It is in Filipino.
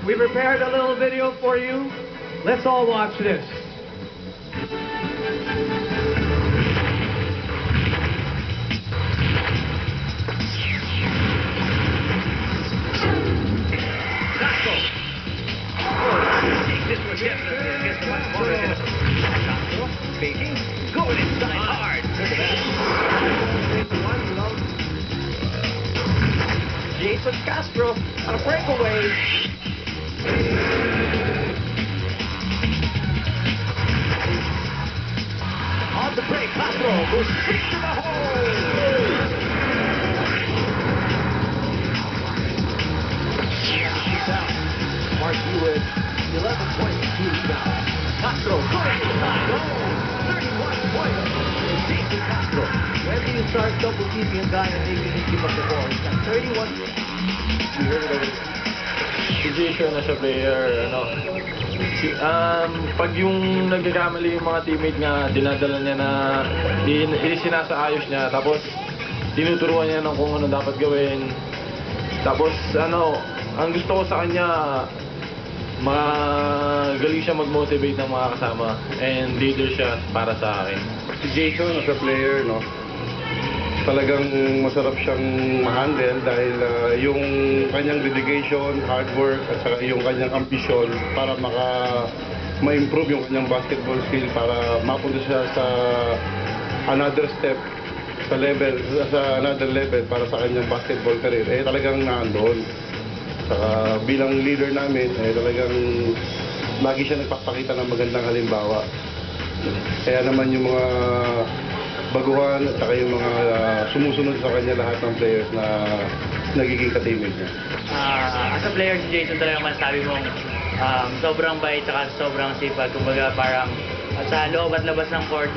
We prepared a little video for you. Let's all watch this. This was definitely against much more than Castro faking, going inside hard. Jason Castro on a breakaway. On the break, Castro goes straight to the hole. Mark Hewitt, 11 points, 2 now. Castro going inside. 31 points. Jason Castro. When do you start double teaming a guy and maybe he give up the ball? He's got 31. We heard it already. Si Jason na siya player, ano. Pag yung nagkakamali yung mga teammate niya, dinadala niya na sinasaayos niya, tapos tinuturuan niya ng kung ano dapat gawin. Tapos ano, ang gusto ko sa kanya, magaling siya mag-motivate ng mga kasama, and leader siya para sa akin. Si Jason as a player, no, talagang masarap siyang ma-handle dahil yung kanyang dedication, hard work, at saka yung kanyang ambisyon para ma-improve yung kanyang basketball skill para mapunta siya sa another step, sa another level para sa kanyang basketball career. Talagang nandoon. Saka bilang leader namin, talagang lagi siya nagpapakita ng magandang halimbawa. Kaya naman yung mga baguhan at saka yung mga sumusunod sa kanya lahat ng players na nagiging katimig niya. As a player, si Jason talaga masasabi mong sobrang bait at sobrang sipag. Kumbaga parang sa loob at labas ng court,